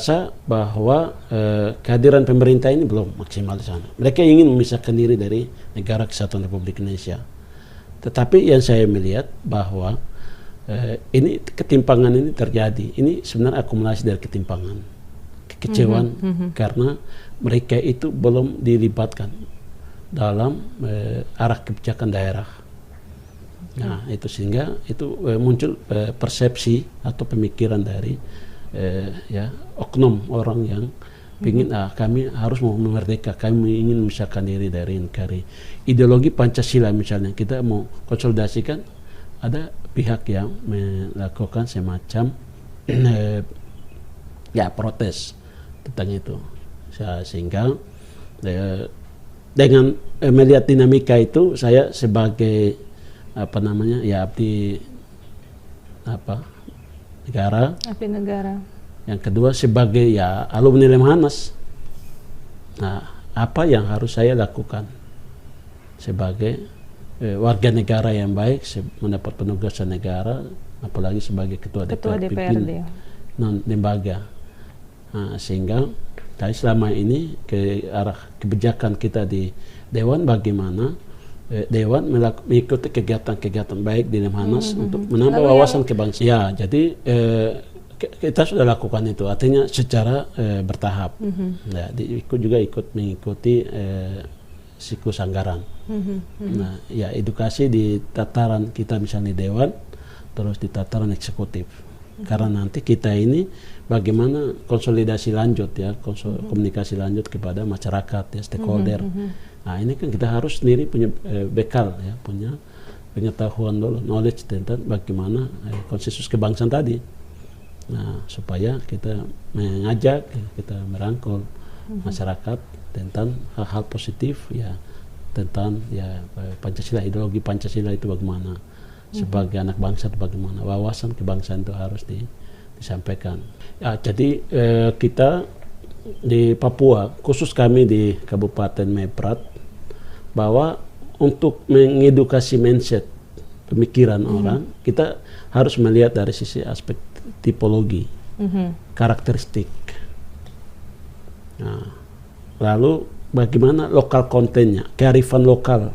Rasa bahwa kehadiran pemerintah ini belum maksimal di sana. Mereka ingin memisahkan diri dari negara kesatuan Republik Indonesia. Tetapi yang saya melihat bahwa ini ketimpangan ini terjadi. Ini sebenarnya akumulasi dari ketimpangan, kekecewaan karena mereka itu belum dilibatkan dalam arah kebijakan daerah. Nah, itu sehingga itu muncul persepsi atau pemikiran dari oknum orang yang ingin kami harus mau merdeka, kami ingin memisahkan diri dari negara. Ideologi Pancasila misalnya kita mau konsolidasikan, ada pihak yang melakukan semacam protes tentang itu, sehingga dengan melihat dinamika itu saya sebagai abdi negara. Yang kedua sebagai alumni Lemhanas. Nah, apa yang harus saya lakukan sebagai warga negara yang baik, mendapat penugasan negara, apalagi sebagai ketua DPRD non lembaga. Nah, sehingga selama ini ke arah kebijakan kita di Dewan, bagaimana Dewan mengikuti kegiatan-kegiatan baik di Lemhanas untuk menambah wawasan kebangsaan. Ya, jadi kita sudah lakukan itu, artinya secara bertahap. Nah, ikut mengikuti siklus anggaran. Nah, edukasi di tataran kita misalnya di Dewan, terus di tataran eksekutif. Karena nanti kita ini bagaimana konsolidasi lanjut komunikasi lanjut kepada masyarakat stakeholder. Nah, ini kan kita harus sendiri punya bekal punya pengetahuan dulu, knowledge tentang bagaimana konsensus kebangsaan tadi. Nah, supaya kita mengajak, kita merangkul masyarakat tentang hal-hal positif tentang Pancasila, ideologi Pancasila itu bagaimana sebagai anak bangsa, bagaimana wawasan kebangsaan itu harus disampaikan. Jadi kita di Papua, khusus kami di Kabupaten Meprat, bahwa untuk mengedukasi mindset pemikiran orang, kita harus melihat dari sisi aspek tipologi, karakteristik. Nah, lalu bagaimana lokal kontennya, kearifan lokal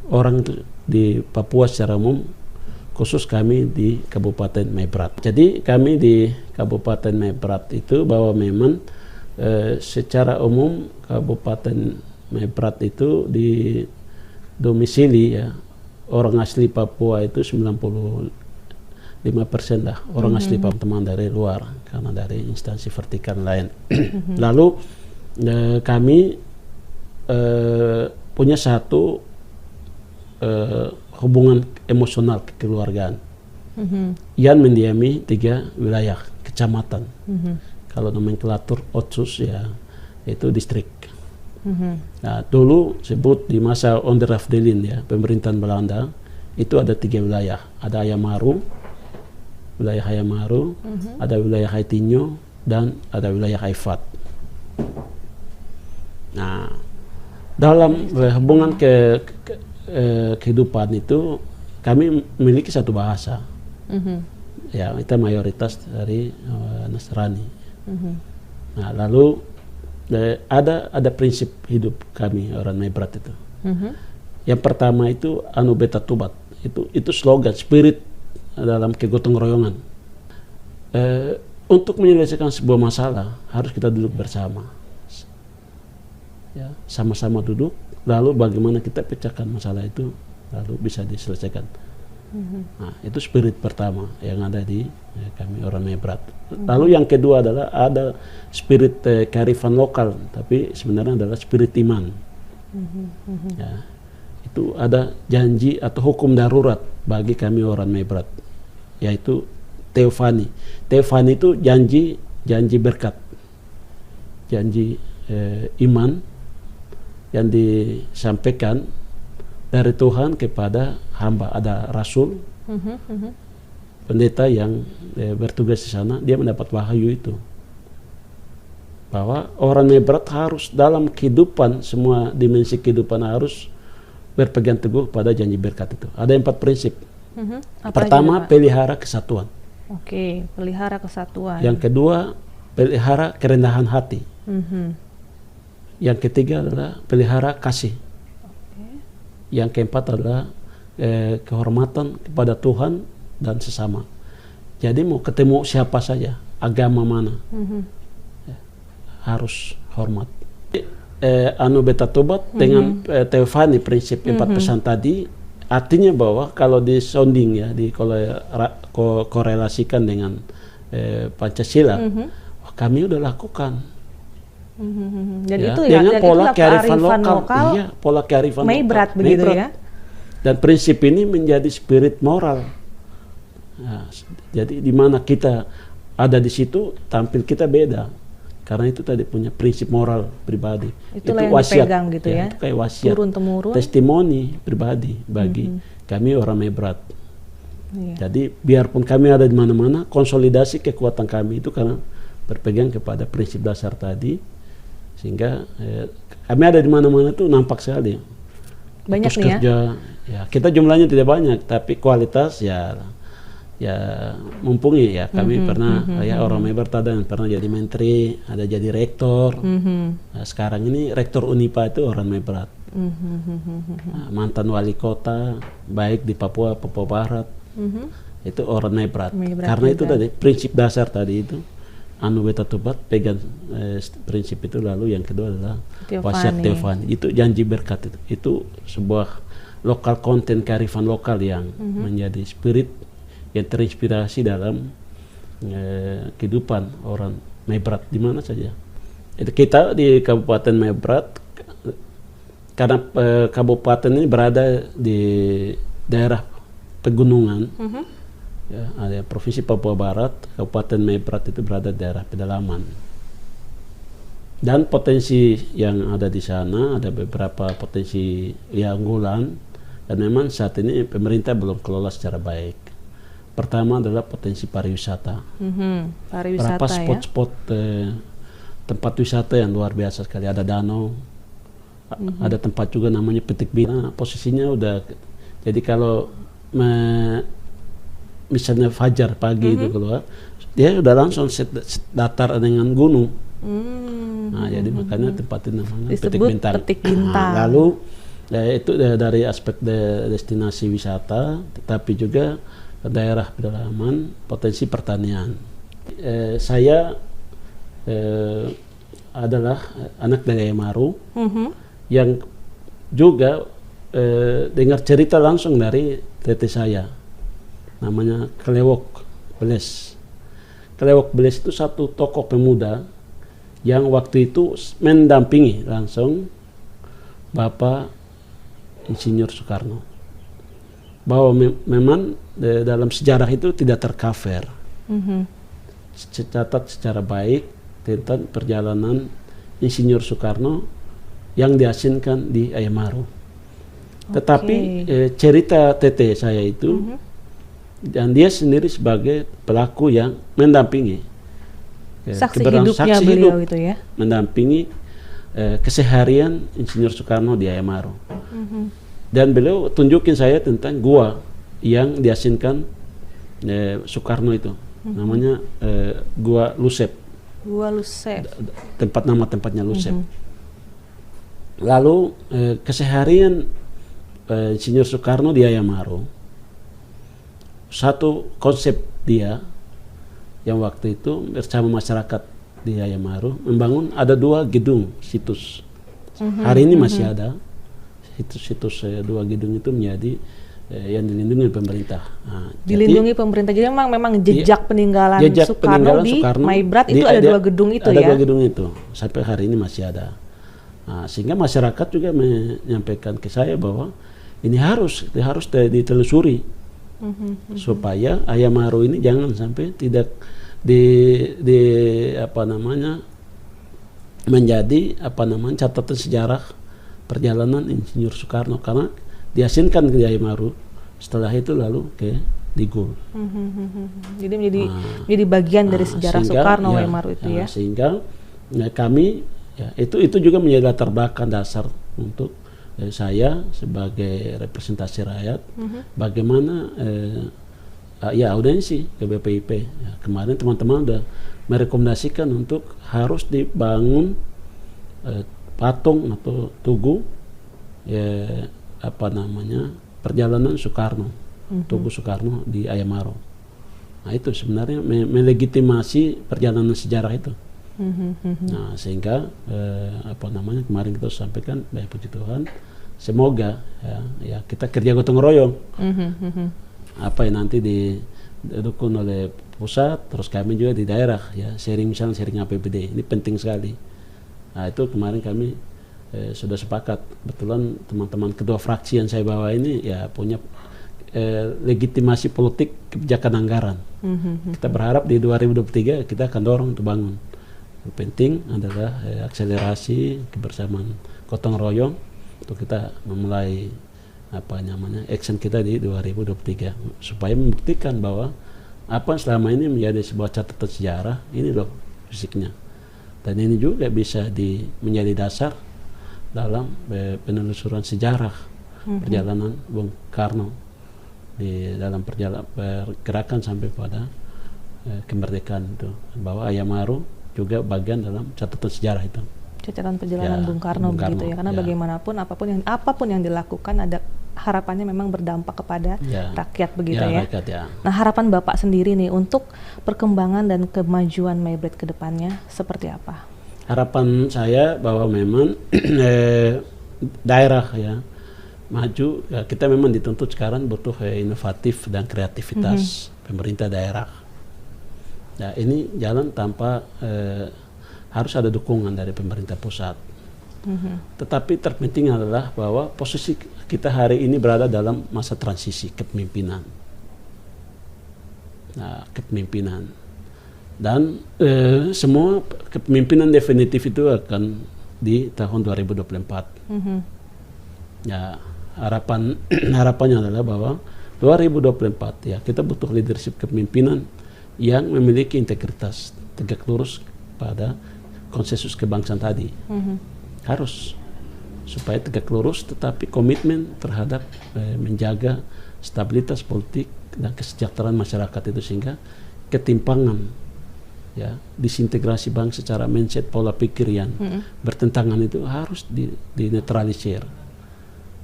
orang itu di Papua secara umum, khusus kami di Kabupaten Meprat. Jadi kami di Kabupaten Meprat itu bahwa memang secara umum Kabupaten Meprat itu di domisili orang asli Papua itu 95% lah orang asli Papua, teman dari luar karena dari instansi vertikal lain. Lalu kami punya satu hubungan emosional kekeluargaan yang mendiami 3 wilayah kecamatan. Kalau nomenklatur Otsus itu distrik. Nah, dulu sebut di masa Onderafdeling pemerintahan Belanda itu ada 3 wilayah, ada wilayah Hayamaru, ada wilayah Haitinyo, dan ada wilayah Haifat. Nah, dalam hubungan kehidupan itu kami memiliki satu bahasa. Kita mayoritas dari Nasrani. Nah, lalu ada prinsip hidup kami orang Meprat itu. Yang pertama itu anu beta tubat, itu slogan spirit dalam kegotong royongan. Untuk menyelesaikan sebuah masalah harus kita duduk bersama, sama-sama duduk, lalu bagaimana kita pecahkan masalah itu lalu bisa diselesaikan. Nah, itu spirit pertama yang ada di kami orang Meprat. Lalu yang kedua adalah ada spirit kearifan lokal, tapi sebenarnya adalah spirit iman. Itu ada janji atau hukum darurat bagi kami orang Meprat, yaitu Teofani. Teofani itu janji berkat, janji iman yang disampaikan dari Tuhan kepada hamba. Ada rasul, pendeta yang bertugas di sana, dia mendapat wahyu itu bahwa orang Meprat harus dalam kehidupan, semua dimensi kehidupan harus berpegang teguh pada janji berkat itu. Ada 4 prinsip. Pertama, pelihara kesatuan. Pelihara kesatuan. Yang kedua, pelihara kerendahan hati. Yang ketiga adalah pelihara kasih. Yang keempat adalah kehormatan kepada Tuhan dan sesama. Jadi mau ketemu siapa saja, agama mana, harus hormat. Anu Beta Tobat dengan Teofani prinsip 4 pesan tadi, artinya bahwa kalau di sounding ya, korelasikan dengan Pancasila, kami udah lakukan. Dan ya, itu ya, dengan pola kearifan lokal, iya, pola kearifan Maybrat begitu ya. Dan prinsip ini menjadi spirit moral. Nah, jadi di mana kita ada di situ, tampil kita beda. Karena itu tadi punya prinsip moral pribadi. Itulah itu yang wasiat, dipegang gitu ya. Itu kayak wasiat, turun-temurun, testimoni pribadi bagi kami orang Maybrat. Iya. Jadi biarpun kami ada di mana-mana, konsolidasi kekuatan kami itu karena berpegang kepada prinsip dasar tadi, sehingga kami ada di mana-mana itu nampak sekali. Banyak Terus nih kerja, ya kita jumlahnya tidak banyak, tapi kualitas ya mumpuni ya. Kami pernah ya orang Maybrat ada yang pernah jadi menteri, ada jadi rektor. Nah, sekarang ini rektor Unipa itu orang Maybrat. Nah, mantan wali kota baik di Papua Barat itu orang Maybrat. Karena itu tadi prinsip dasar tadi itu Anu Beta Tobat pegang prinsip itu. Lalu yang kedua adalah wasiat Teofani. Itu janji berkat itu sebuah lokal konten kearifan lokal yang menjadi spirit yang terinspirasi dalam kehidupan orang Maybrat di mana saja. Itu kita di Kabupaten Maybrat, karena kabupaten ini berada di daerah pegunungan, ya, ada Provinsi Papua Barat, Kabupaten Maybrat itu berada di daerah pedalaman. Dan potensi yang ada di sana, ada beberapa potensi yang unggulan, dan memang saat ini pemerintah belum kelola secara baik. Pertama adalah potensi pariwisata. Pariwisata, berapa spot-spot tempat wisata yang luar biasa sekali. Ada danau, ada tempat juga namanya Petik Bina. Posisinya udah, jadi kalau misalnya fajar pagi itu keluar, dia udah langsung datar dengan gunung. Nah, jadi makanya tempat itu namanya Petik Bintang. Petik Bintang. Lalu itu dari aspek destinasi wisata, tetapi juga daerah pedalaman, potensi pertanian. Saya adalah anak dari Ayamaru yang juga dengar cerita langsung dari tete saya, namanya Kelewok Beles. Kelewok Beles itu satu tokoh pemuda yang waktu itu mendampingi langsung Bapak Insinyur Soekarno, bahwa memang dalam sejarah itu tidak tercover, catat secara baik tentang perjalanan Insinyur Soekarno yang diasingkan di Ayamaru. Tetapi cerita tete saya itu, dan dia sendiri sebagai pelaku yang mendampingi, saksi hidupnya beliau itu ya, mendampingi keseharian Insinyur Soekarno di Ayamaru. Dan beliau tunjukin saya tentang gua yang diasingkan Soekarno itu, namanya Gua Lusep. Gua Lusep. Tempatnya Lusep. Lalu keseharian Insinyur Soekarno di Ayamaru, satu konsep dia yang waktu itu bersama masyarakat di Ayamaru membangun ada 2 gedung situs. Hari ini masih ada situs 2 gedung itu menjadi yang dilindungi pemerintah. Nah, dilindungi pemerintah. Jadi memang jejak peninggalan Soekarno di Maybrat itu ada 2 gedung itu ya. Ada 2 gedung itu sampai hari ini masih ada. Nah, sehingga masyarakat juga menyampaikan ke saya bahwa ini harus ditelusuri supaya Ayamaru ini jangan sampai tidak menjadi catatan sejarah perjalanan Insinyur Soekarno, karena diasingkan ke Ayamaru, setelah itu lalu ke Digul. Jadi menjadi bagian dari sejarah Soekarno Ayamaru itu ya. Sehingga kami itu juga menjadi latar belakang dasar untuk saya sebagai representasi rakyat, bagaimana audiensi ke BPIP. Ya, kemarin teman-teman udah merekomendasikan untuk harus dibangun patung atau tugu perjalanan Soekarno, Tugu Soekarno di Ayamaro. Nah itu sebenarnya melegitimasi perjalanan sejarah itu. Nah sehingga kemarin kita sampaikan, baik puji Tuhan, semoga ya kita kerja gotong royong. Apa yang nanti didukung oleh pusat, terus kami juga di daerah ya sharing APBD, ini penting sekali. Nah itu kemarin kami sudah sepakat, kebetulan teman-teman kedua fraksi yang saya bawa ini ya punya legitimasi politik kebijakan anggaran. Kita berharap di 2023 kita akan dorong untuk bangun. Yang penting adalah akselerasi kebersamaan gotong royong untuk kita memulai action kita di 2023 supaya membuktikan bahwa apa selama ini menjadi sebuah catatan sejarah ini loh fisiknya, dan ini juga bisa menjadi dasar dalam penelusuran sejarah perjalanan Bung Karno di dalam pergerakan sampai pada kemerdekaan itu, bahwa Ayamaro juga bagian dalam catatan sejarah itu. Catatan perjalanan Bung Karno begitu ya, karena bagaimanapun apapun yang dilakukan ada harapannya memang berdampak kepada rakyat begitu ya. Rakyat, ya. Nah harapan Bapak sendiri nih untuk perkembangan dan kemajuan Maybrit ke depannya seperti apa? Harapan saya bahwa memang daerah ya maju, ya, kita memang dituntut sekarang butuh inovatif dan kreativitas pemerintah daerah. Nah ini jalan tanpa harus ada dukungan dari pemerintah pusat. Tetapi terpenting adalah bahwa posisi kita hari ini berada dalam masa transisi kepemimpinan. Nah, kepemimpinan dan semua kepemimpinan definitif itu akan di tahun 2024. Ya, harapannya adalah bahwa 2024 ya kita butuh leadership kepemimpinan yang memiliki integritas, tegak lurus pada konsensus kebangsaan tadi. Harus supaya tegak lurus tetapi komitmen terhadap menjaga stabilitas politik dan kesejahteraan masyarakat itu, sehingga ketimpangan ya disintegrasi bangsa secara mindset pola pikir yang bertentangan itu harus dinetralisir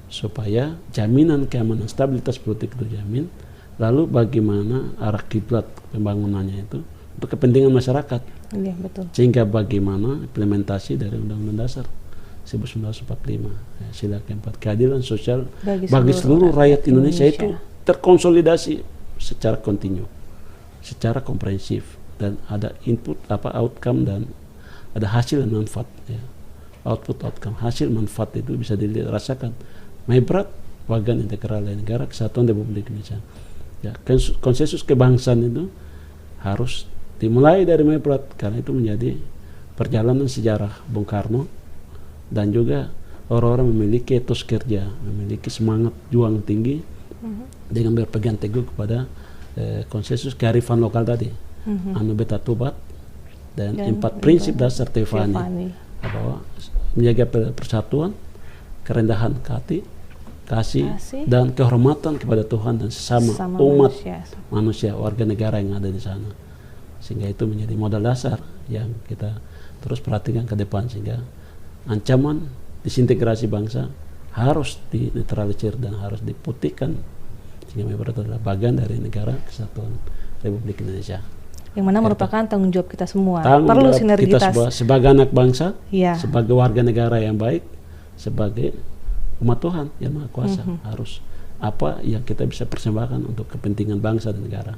supaya jaminan keamanan stabilitas politik itu jamin. Lalu bagaimana arah kiblat pembangunannya itu untuk kepentingan masyarakat. Iya, betul. Sehingga bagaimana implementasi dari Undang-Undang Dasar 1945 ya, sila keempat, keadilan sosial bagi seluruh rakyat Indonesia itu terkonsolidasi secara kontinu, secara komprehensif, dan ada input outcome dan ada hasil dan manfaat ya. Output outcome, hasil manfaat itu bisa dirasakan. Maybrit bagian integral dari negara kesatuan Republik Indonesia ya. Konsensus kebangsaan itu harus dimulai dari Maybrit karena itu menjadi perjalanan sejarah Bung Karno, dan juga orang-orang memiliki etos kerja, memiliki semangat juang tinggi dengan berpegang teguh kepada konsensus kearifan lokal tadi, anu beta tubat dan 4 prinsip dasar Tefani, bahwa menjaga persatuan, kerendahan hati, kasih dan kehormatan kepada Tuhan dan sesama umat manusia, warga negara yang ada di sana. Sehingga itu menjadi modal dasar yang kita terus perhatikan ke depan, sehingga ancaman disintegrasi bangsa harus dinetralisir dan harus diputihkan, sehingga Maybrit adalah bagian dari negara kesatuan Republik Indonesia, yang mana merupakan tanggung jawab kita semua. Perlu sinergitas kita sebagai anak bangsa, sebagai warga negara yang baik, sebagai umat Tuhan yang Maha Kuasa, harus apa yang kita bisa persembahkan untuk kepentingan bangsa dan negara.